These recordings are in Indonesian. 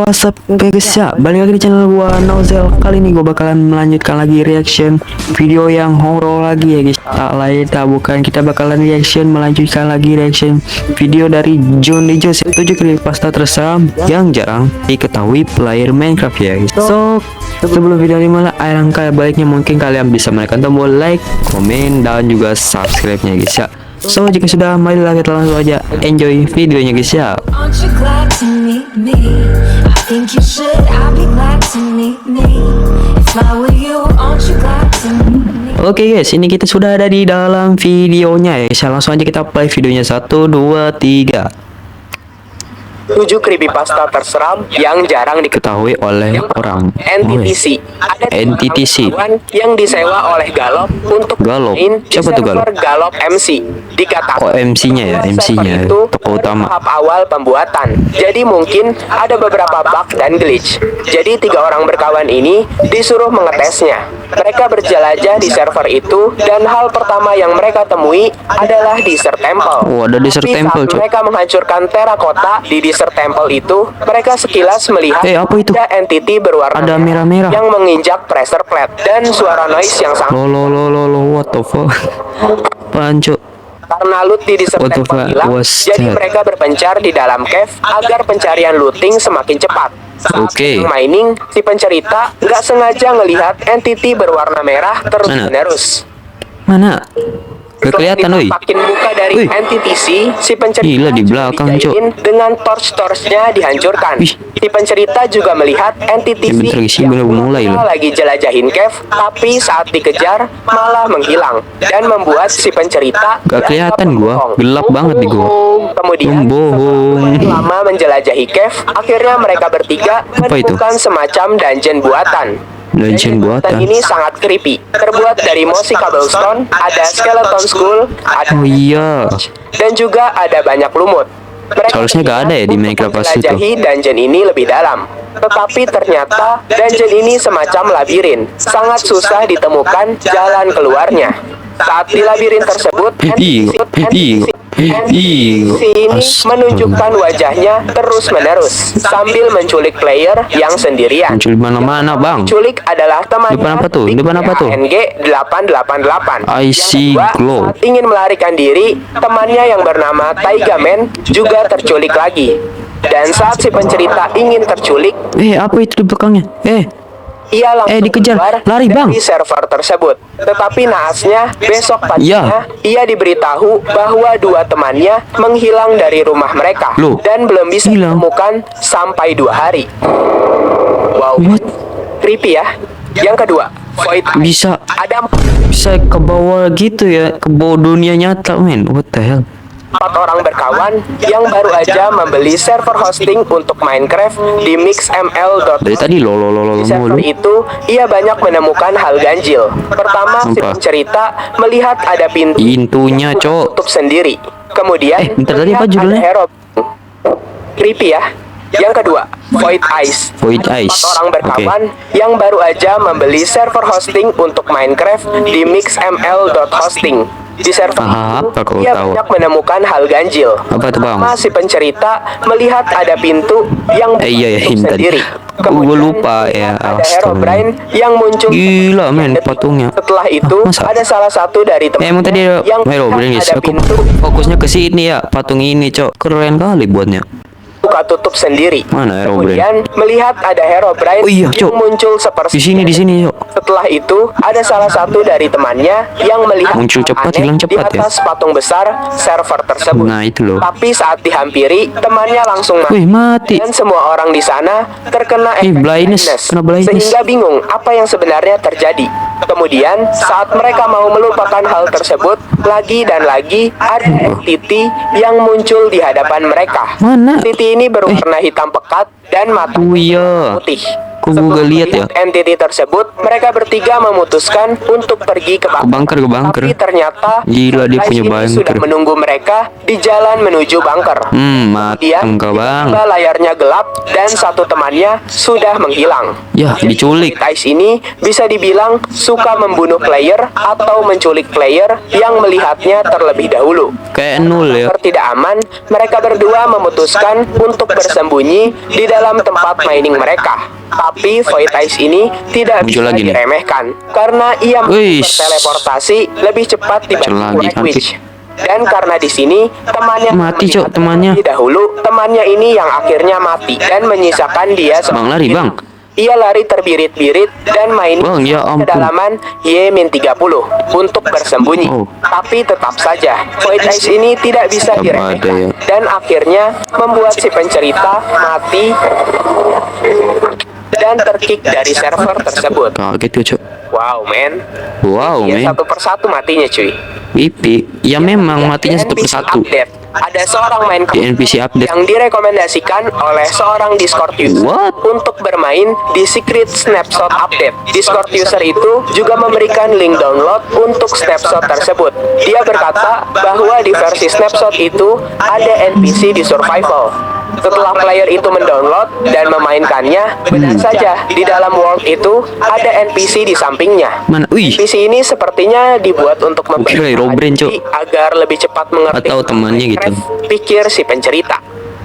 What's up guys ya, balik lagi di channel gua Nozel. Kali ini gua bakalan melanjutkan lagi reaction video yang horor lagi ya guys. Tak lain tak bukan, kita bakalan melanjutkan lagi reaction video dari Johnny Jones, 7 creepypasta terseram yang jarang diketahui player Minecraft ya guys. So sebelum video ini malah alangkah baiknya mungkin kalian bisa menekan tombol like, komen, dan juga subscribe-nya guys ya. So jika sudah, marilah kita langsung aja enjoy videonya guys ya. Aren't you glad to meet me? I think you should. I'll be glad to meet me. If I were you, aren't you glad to meet me? Oke guys, ini kita sudah ada di dalam videonya ya. Langsung aja kita play videonya 1, 2, 3. 7 creepypasta terseram yang jarang Ketahui oleh orang. NTTC. Ada NTTC. yang disewa oleh Galop untuk Galop. main di Siapa tuh server Galop MC. Dikatakan Oh, MC-nya ya, MC-nya itu tokoh utama. tahap awal pembuatan. Jadi mungkin ada beberapa bug dan glitch. Jadi 3 orang berkawan ini disuruh mengetesnya. Mereka berjelajah di server itu dan hal pertama yang mereka temui adalah Desert Temple. Oh, ada Desert Tapi Temple, saat Cok. mereka menghancurkan terakota di Desert Temple itu, mereka sekilas melihat apa itu? ada entity berwarna Ada merah-merah. yang menginjak pressure plate dan suara noise yang sangat. Lo, what the fuck? Apaan, Cok? Karena loot di Desert What the Temple fuck hilang, was jadi that? mereka berpencar di dalam cave agar pencarian looting semakin cepat. Saat Oke. mining, si pencerita nggak sengaja ngelihat entity berwarna merah terus-menerus. Mana? Gak kelihatan, oi. Makin buka dari Wih. NTTC, si pencerita Gila, di juga belakang, dijahilin dengan torch-torchnya dihancurkan. Wih. Si pencerita juga melihat NTTC Ya, bentar, guys, ini baru mulai loh. lagi jelajahin cave, tapi saat dikejar malah menghilang dan membuat si pencerita Gak kelihatan gua, gelap banget di gua. Kemudian Bohong. lama menjelajahi cave, akhirnya mereka bertiga Apa itu? menemukan semacam dungeon buatan. Dungeon buatan. Ini sangat creepy. Terbuat dari mossy cobblestone, ada skeleton skull, ada Oh iya. dan juga ada banyak lumut. Mereka Seharusnya nggak ada ya di Minecraft pas itu. menjelajahi dungeon ini lebih dalam. Tetapi ternyata dungeon ini semacam labirin. Sangat susah ditemukan jalan keluarnya. Saat di labirin tersebut, Iyo. ini menunjukkan wajahnya terus-menerus sambil menculik player yang sendirian. Muncul di mana-mana, Bang. Culik adalah temannya Depan apa tuh? Depan apa tuh? NG 888. I see Yang kedua, glow. saat ingin melarikan diri, temannya yang bernama Taiga Man juga terculik lagi. Dan saat si pencerita ingin terculik, Apa itu di belakangnya? ia langsung dikejar. keluar Lari, Bang. dari server tersebut. Tetapi naasnya, besok paginya ia diberitahu bahwa 2 temannya menghilang dari rumah mereka Loh, dan belum bisa hilang? ditemukan sampai 2 hari. Wow, What? creepy ya. Yang kedua, Void Eye. Bisa Ada ke bawah gitu ya, ke bawah dunia nyata, men. What the hell? 4 orang berkawan yang baru aja membeli server hosting untuk Minecraft di mixml.com. Dari tadi lo Di server mulu. itu, ia banyak menemukan hal ganjil. Pertama, si Apa? pencerita melihat ada pintu Pintunya, yang Cok. tutup sendiri. Kemudian, bentar, tadi apa melihat judulnya? ada hero. Creepy ya. Yang kedua, Void Eyes. Void Eyes. 4 orang berkawan yang baru aja membeli server hosting untuk Minecraft di mixml.hosting. Di server itu, Apa kau ia tahu? banyak menemukan hal ganjil. Apa tuh, Bang? Pertama, si pencerita melihat ada pintu yang Iya, tutup tadi. sendiri. Gua lupa ya, ada astaga. Herobrine yang muncul. Gila, men, patungnya. Setelah itu, Masa? ada salah satu dari teman Emang tadi ada yang Herobrine, guys. ada Aku pintu fokusnya ke sini ya, patung ini, Cok. Keren kali buatnya. buka tutup sendiri. Mana Herobrine? Kemudian melihat ada Herobrine Oh iya, yang Cok. muncul seperti Di sini, Cok. Setelah itu, ada salah satu dari temannya yang melihat Muncul cepat, aneh hilang cepat di ya? atas patung besar server tersebut. Nah, itu loh. Tapi saat dihampiri, temannya langsung Wih, mati. Dan semua orang di sana terkena efek blindness. Kena blindness. sehingga bingung apa yang sebenarnya terjadi. Kemudian, saat mereka mau melupakan hal tersebut, lagi dan lagi ada entity yang muncul di hadapan mereka. Mana? Entity ini berwarna hitam pekat dan mata Oh iya. putih. Kok gua gak lihat ya? Entity tersebut, mereka bertiga memutuskan untuk pergi ke bunker, ke bunker. Tapi ternyata Gila, dia Ice punya ini bunker. sudah menunggu mereka di jalan menuju bunker. Mateng kau bang. Tiba layarnya gelap dan satu temannya sudah menghilang. Ya, diculik. Ice ini bisa dibilang suka membunuh player atau menculik player yang melihatnya terlebih dahulu. Kayak nul ya. Agar tidak aman, mereka berdua memutuskan untuk bersembunyi di dalam tempat mining mereka. Tapi Void Ice ini tidak Muncul bisa lagi nih. diremehkan karena ia Wih. berteleportasi lebih cepat dibanding lagi, Black Witch. Dan karena di sini temannya Mati, Cok, melihat temannya. terlebih dahulu, temannya ini yang akhirnya mati dan menyisakan dia Bang, lari, Bang. Ia lari terbirit-birit dan main Bang, ya ampun. kedalaman Y-30 untuk bersembunyi. Oh. Tapi tetap saja, Void Ice ini tidak bisa Tetap diremehkan. ada ya. Dan akhirnya membuat si pencerita mati dan terkick dari server tersebut. Kaget gue, Cok. Wow, men. Wow, Ya, men. satu persatu matinya, cuy. Pipi. Ya memang matinya Di satu NPC persatu. update, ada seorang main Di NPC update. yang direkomendasikan oleh seorang Discord user What? untuk bermain di Secret Snapshot Update. Discord user itu juga memberikan link download untuk snapshot tersebut. Dia berkata bahwa di versi snapshot itu ada NPC di survival. Setelah player itu mendownload dan memainkannya, benar saja di dalam world itu ada NPC di sampingnya. Mana? Wih. NPC ini sepertinya dibuat untuk Kira Herobrine, Cok. agar lebih cepat mengerti Atau temannya gitu. pikir si pencerita.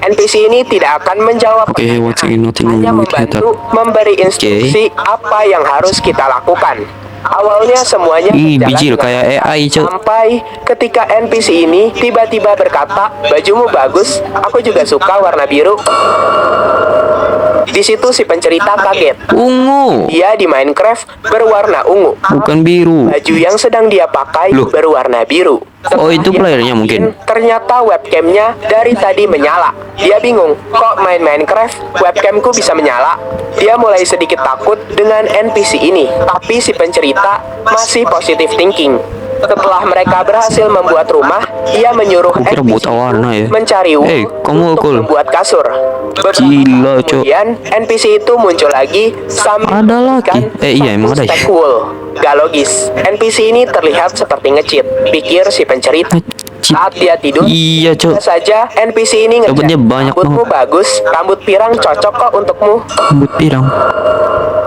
NPC ini tidak akan menjawab Oke, what's in nothing hanya with that? membantu memberi instruksi apa yang harus kita lakukan. Awalnya semuanya Ih, berjalan bijil dengan kayak lancar, AI, Cok. sampai ketika NPC ini tiba-tiba berkata, "Bajumu bagus, aku juga suka warna biru." Di situ si pencerita kaget. Ungu. Dia di Minecraft berwarna ungu. Bukan biru. Baju yang sedang dia pakai Loh. berwarna biru. Oh, itu Dia playernya mungkin. Ternyata webcamnya dari tadi menyala. Dia bingung, kok main Minecraft webcamku bisa menyala? Dia mulai sedikit takut dengan NPC ini. Tapi si pencerita masih positive thinking. Setelah mereka berhasil membuat rumah, ia menyuruh Kukira NPC buta warna ya. mencari wool kamu untuk cool. membuat kasur. Beberapa Gila, saat Cok. kemudian NPC itu muncul lagi sambil Ada lagi. memberikan Iya, emang satu ada ya. stack wool. Gak logis. NPC ini terlihat seperti nge-cheat, pikir si pencerita. Nge-cheat. Saat dia tidur, Iya, Cok. biasa saja NPC ini Dapatnya banyak rambutmu banget. bagus, rambut pirang cocok kok untukmu. Rambut pirang.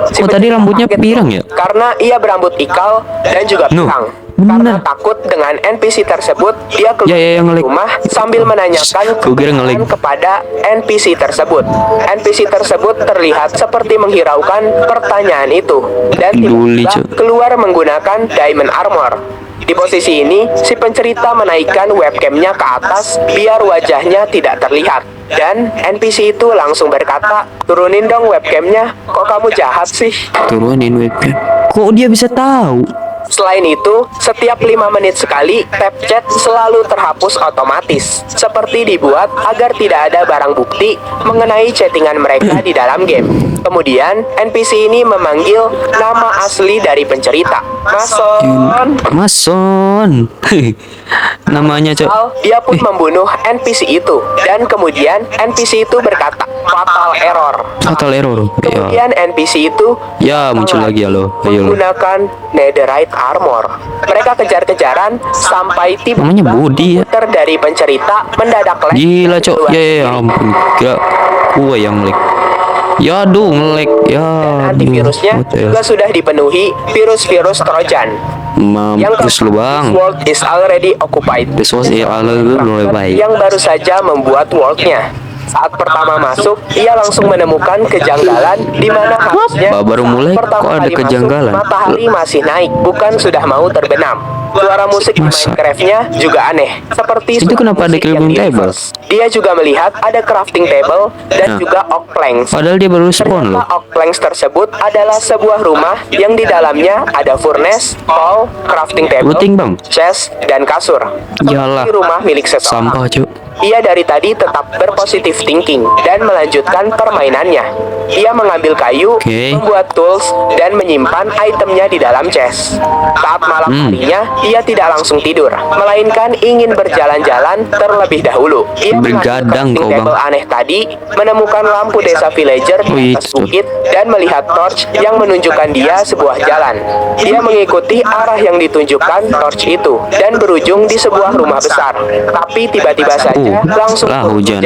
Si Oh, tadi pencerita rambutnya kaget pirang ya? Karena ia berambut ikal dan juga No, pirang. Karena bener. takut dengan NPC tersebut, dia keluar Ya, yang dari nge-lag. rumah sambil menanyakan Gua kira nge-lag. kepada NPC tersebut. NPC tersebut terlihat seperti menghiraukan pertanyaan itu dan Peduli, tiba-tiba Cok. keluar menggunakan diamond armor. Di posisi ini, si pencerita menaikkan webcamnya ke atas biar wajahnya tidak terlihat. Dan NPC itu langsung berkata, "Turunin dong webcamnya, kok kamu jahat sih?" Turunin webcam. Kok dia bisa tahu? Selain itu, setiap 5 menit sekali, tab chat selalu terhapus otomatis. Seperti dibuat agar tidak ada barang bukti mengenai chattingan mereka di dalam game. Kemudian, NPC ini memanggil nama asli dari pencerita, Mason. Mason. Namanya, Cok. Dia pun membunuh NPC itu. Dan kemudian, NPC itu berkata, "Fatal error." Fatal error. Ya. Kemudian NPC itu Ya, muncul lagi halo. Ayo lo. menggunakan netherite armor. Mereka kejar-kejaran sampai tiba Namanya Budi ya. komputer dari pencerita mendadak lag. Gila, Cok. Keluar Ya, diri. ampun. Gak. Gua yang ngelag. Ya, aduh, ngelag. Ya, aduh. Antivirusnya What the juga hell. sudah dipenuhi virus-virus Trojan. Mampus lu, Bang. This world is already occupied. This was baik. Yang baru saja membuat worldnya. Saat pertama masuk, ia langsung menemukan kejanggalan di mana harusnya Baru mulai saat pertama kok ada kali masuk, kejanggalan. matahari masih naik, bukan sudah mau terbenam. Suara musik di Masa? Minecraft-nya juga aneh, seperti Itu suara kenapa ada musik yang crafting di table? reverse. Dia juga melihat ada crafting table dan Nah. juga oak planks. Padahal dia baru spawn loh. Ternyata oak planks tersebut adalah sebuah rumah yang di dalamnya ada furnace, hall, crafting table, Puting, Bang. chest, dan kasur. Yalah. Seperti rumah milik seseorang. Sampah, Cok. Ia dari tadi tetap berpositif thinking dan melanjutkan permainannya. Ia mengambil kayu, Oke. membuat tools, dan menyimpan itemnya di dalam chest. Saat malam harinya, ia tidak langsung tidur, melainkan ingin berjalan-jalan terlebih dahulu. Ia mengambil Bergadang crafting kau, Bang. table aneh tadi, menemukan lampu desa villager Oh, di atas itu. bukit, dan melihat torch yang menunjukkan dia sebuah jalan. Dia mengikuti arah yang ditunjukkan torch itu dan berujung di sebuah rumah besar. Tapi tiba-tiba saja langsung lah hujan.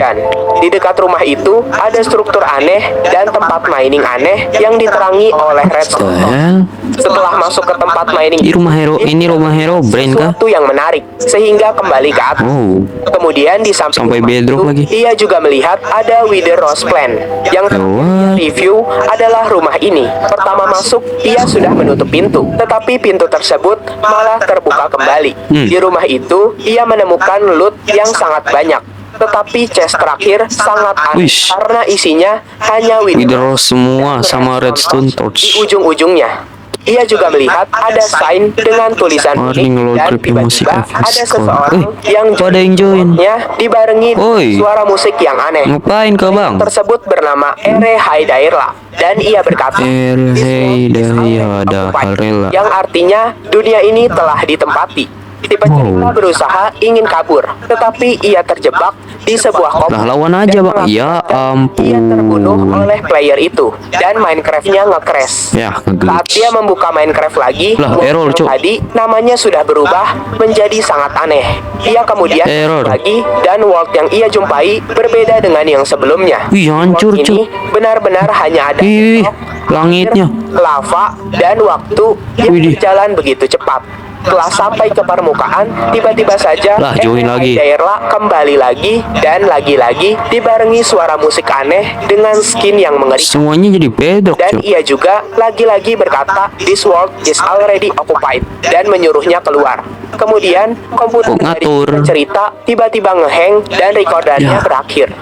Di dekat rumah itu ada struktur aneh dan tempat mining aneh yang diterangi oleh redstone. Setelah masuk ke tempat mining Ini rumah hero, ini rumah hero brand kah? sesuatu yang menarik sehingga kembali ke atas. Oh, Kemudian di samping sampai rumah bedrock itu, lagi. ia juga melihat ada Wither Rose Plant yang What? review adalah rumah ini. Pertama masuk, ia sudah menutup pintu, tetapi pintu tersebut malah terbuka kembali. Di rumah itu, ia menemukan loot yang sangat banyak. Tetapi chest terakhir sangat aneh Wish. karena isinya hanya Wither Rose semua sama redstone di torch. ujung-ujungnya. Ia juga melihat ada sign dengan tulisan Warning unik load dan creepy musik tiba-tiba FX ada Score. seseorang yang kok ada yang join? nya dibarengi Oi. suara musik yang aneh. Ngapain kau bang? Tersebut bernama Ere Haidairla dan ia berkata, Ere Haidairla Haidairla. yang artinya dunia ini telah ditempati. Si pencerita berusaha ingin kabur, tetapi ia terjebak di sebuah komplek. Lah lawan aja Dan bang. Ya Ia terbunuh ampun. oleh player itu dan Minecraft-nya nge-crash. Ya Saat nge-glitch. dia membuka Minecraft lagi, Lah, world error, yang Cuk. tadi namanya sudah berubah menjadi sangat aneh. Ia kemudian Error. lagi dan world yang ia jumpai berbeda dengan yang sebelumnya. Wih, hancur, World ini Cuk. benar-benar hanya ada Wih, blok, langitnya. air, lava, dan waktu yang Widih. berjalan begitu cepat. Setelah sampai ke permukaan, tiba-tiba saja Lah, join lagi. Haidairla kembali lagi dan lagi-lagi dibarengi suara musik aneh dengan skin yang mengerikan. Semuanya jadi bedrock Dan cuy. ia juga lagi-lagi berkata, "This world is already occupied," dan menyuruhnya keluar. Kemudian komputer Kok dari ngatur? pencerita tiba-tiba ngehang dan recordannya Ya. berakhir.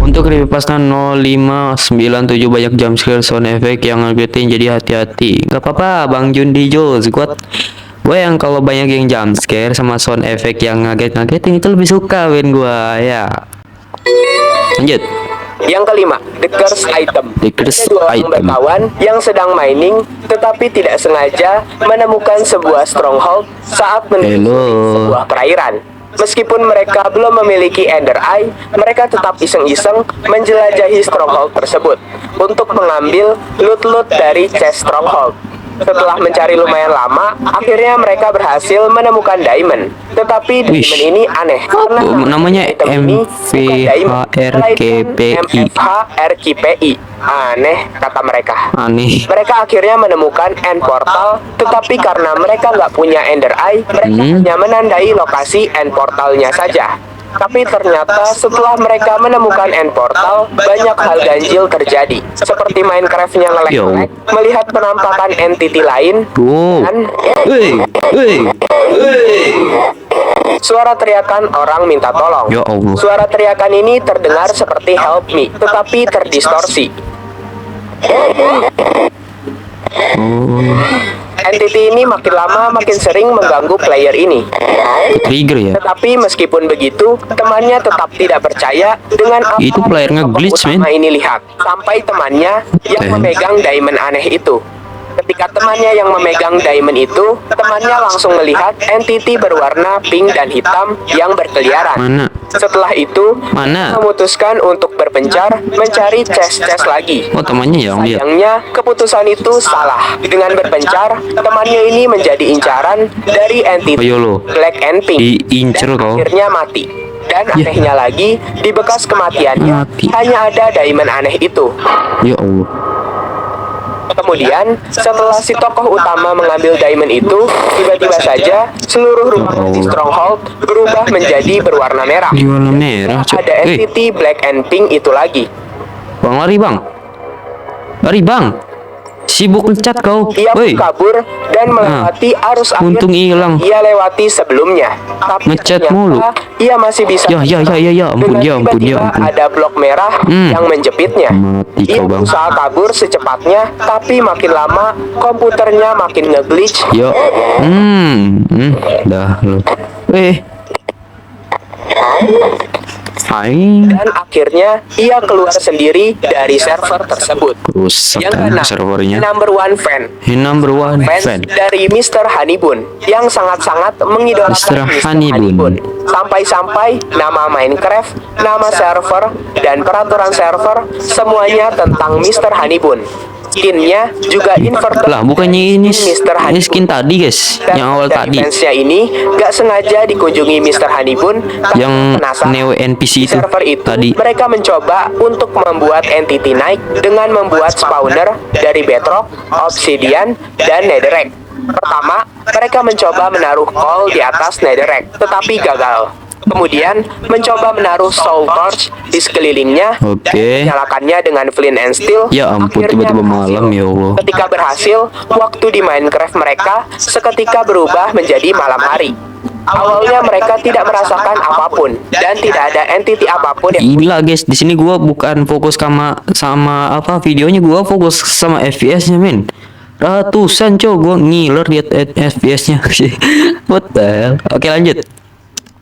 Untuk creepypasta 0597 banyak jumpscare sound effect yang ngagetin, jadi hati-hati. Gak apa-apa Bang Jundi Jos, gue yang kalau banyak yang jumpscare sama sound effect yang ngagetin itu lebih suka gua ya. Lanjut. Yang kelima, the curse item. The curse Ada dua orang item. berkawan yang sedang mining tetapi tidak sengaja menemukan sebuah stronghold saat menelusuri Hello. sebuah perairan. Meskipun mereka belum memiliki Ender Eye, mereka tetap iseng-iseng menjelajahi stronghold tersebut untuk mengambil loot-loot dari chest stronghold. Setelah mencari lumayan lama, akhirnya mereka berhasil menemukan diamond. Tetapi Wish. diamond ini aneh karena Namanya item ini bukan diamond, melainkan MVHRKPI. MFHRKPI. Aneh, kata mereka. Aneh. Mereka akhirnya menemukan end portal, tetapi karena mereka nggak punya Ender Eye, mereka hanya menandai lokasi end portalnya saja. Tapi ternyata setelah mereka menemukan end portal, banyak hal ganjil terjadi. Seperti Minecraft-nya nge-lag, melihat penampakan entity lain, Wow. dan Wih. suara teriakan orang minta tolong. Ya Allah. Suara teriakan ini terdengar seperti help me, tetapi terdistorsi. Entity ini makin lama makin sering mengganggu player ini. Trigger ya. Tetapi meskipun begitu, temannya tetap tidak percaya dengan apa Itu player yang nge-glitch, tokoh utama men. ini lihat. Sampai temannya yang Damn. memegang diamond aneh itu. Ketika temannya yang memegang diamond itu, temannya langsung melihat entity berwarna pink dan hitam yang berkeliaran. Mana? Setelah itu, Mana? memutuskan untuk berpencar mencari chest-chest lagi. Oh temannya yang lihat. Sayangnya, keputusan itu salah. Dengan berpencar, temannya ini menjadi incaran dari entity Ayo lo. Black and Pink. Diincer Dan kau. akhirnya mati. Dan Ya. anehnya lagi, di bekas kematiannya Mati. hanya ada diamond aneh itu. Ya Allah. Kemudian, setelah si tokoh utama mengambil diamond itu, tiba-tiba saja seluruh rumah di Stronghold berubah menjadi berwarna merah. Di warna merah. Cok. Ada entity Black and Pink itu lagi. Bang lari bang. Lari bang. Sibuk ngecat kau. Ia pun Woi. kabur dan melewati arus air untung hilang. ia lewati sebelumnya. Tapi Ngecat ternyata mulu. ia masih bisa. Ya. Ampun Dengan ya ampun. tiba-tiba ada blok merah yang menjepitnya. Mati Ia kau, Bang. berusaha kabur secepatnya, tapi makin lama komputernya makin nge-glitch. Ya. Dah lo. Hai. dan akhirnya ia keluar sendiri dari server tersebut. Rusak Yang kan keenam, servernya. number one fan. Number one Fans fan. dari Mr. Honeybun yang sangat-sangat mengidolakan Mr. Mr. Honeybun. Honeybun. Sampai-sampai nama Minecraft, nama server, dan peraturan server semuanya tentang Mr. Honeybun. Skinnya juga inverted. Lah bukannya ini Mr. ini Honeybun. skin tadi guys, Dan yang awal dari tadi, fansnya ini gak sengaja dikunjungi Mr. Honeybun karena yang penasaran. Neo NPC Di itu server itu tadi. mereka mencoba untuk membuat entity naik dengan membuat spawner dari bedrock, obsidian, dan netherrack. Pertama, mereka mencoba menaruh coal di atas netherrack, tetapi gagal. Kemudian, mencoba menaruh soul torch di sekelilingnya Oke. dan menyalakannya dengan flint and steel. Ya ampun, Akhirnya tiba-tiba berhasil. malam, ya Allah. Ketika berhasil, waktu di Minecraft mereka seketika berubah menjadi malam hari. Awalnya mereka tidak merasakan apapun dan tidak ada entity apapun yang Gila guys, di sini gua bukan fokus sama apa videonya, gua fokus sama FPS-nya men. Ratusan gua ngiler lihat FPS-nya. What the hell? Oke lanjut.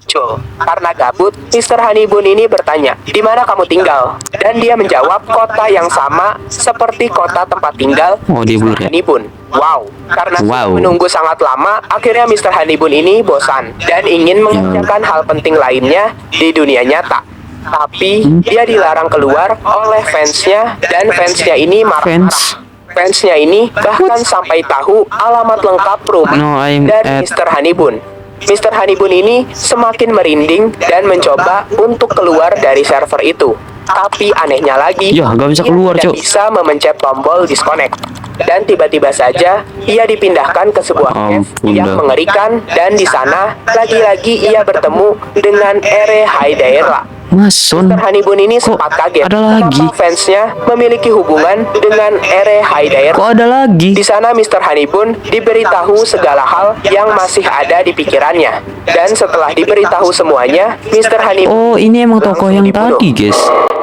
muncul. Karena gabut, Mr. Honeybun ini bertanya, "Di mana kamu tinggal?" Dan dia menjawab, "Kota yang sama seperti kota tempat tinggal Oh, dia blur ya? Honeybun." Wow, karena sudah Wow. menunggu sangat lama, akhirnya Mr. Honeybun ini bosan dan ingin mengerjakan hal penting lainnya di dunia nyata. Tapi dia dilarang keluar oleh fansnya dan fansnya ini marah-marah. Fansnya ini bahkan sampai tahu alamat lengkap rumah No, I'm dari at- Mr. Honeybun. Mr. Honeybun ini semakin merinding dan mencoba untuk keluar dari server itu. Tapi anehnya lagi, Ya, nggak bisa keluar, ia tidak Cok. bisa memencet tombol disconnect. Dan tiba-tiba saja ia dipindahkan ke sebuah cave Ampun yang dah. mengerikan, dan di sana lagi-lagi ia bertemu dengan Ere Haidaera. Mason. Mr. Honeybun ini Kok sempat kaget ada lagi? kenapa fansnya memiliki hubungan dengan Ere Haidaera. Kok ada lagi? Di sana Mr. Honeybun diberitahu segala hal yang masih ada di pikirannya. Dan setelah diberitahu semuanya, Mr. Honeybun Oh, ini emang tokoh yang langsung dibunuh. tadi, guys.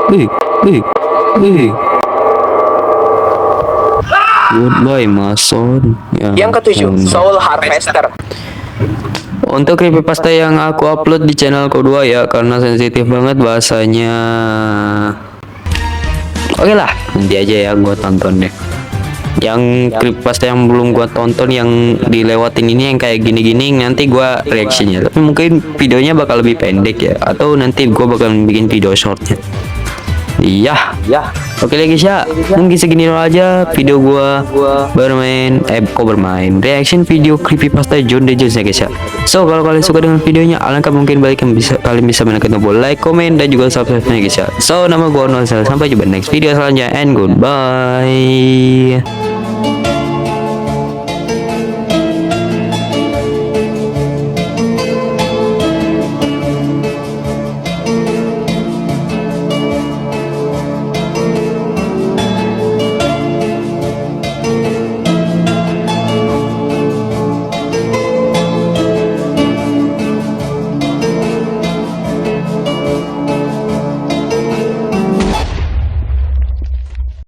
Wih, wih, wih. Goodbye, Mason. Ya, Yang ketujuh, ampun. Soul Harvester. Untuk creepypasta yang aku upload di channel kedua ya, karena sensitif banget bahasanya. Oke lah, nanti aja ya gua tonton deh. Yang creepypasta yang belum gua tonton, yang dilewatin ini yang kayak gini-gini, nanti gua reaksinya. Tapi mungkin videonya bakal lebih pendek ya, atau nanti gua bakal bikin video shortnya. Iya, ya. Oke lagi guys ya, mungkin segini dulu aja video gua bermain reaction video creepypasta John the Jones ya guys ya. So kalau kalian suka dengan videonya, alangkah mungkin baik kalian bisa menekan tombol like, komen, dan juga subscribe-nya guys ya. So nama gua Noel, sampai jumpa next video selanjutnya, and goodbye.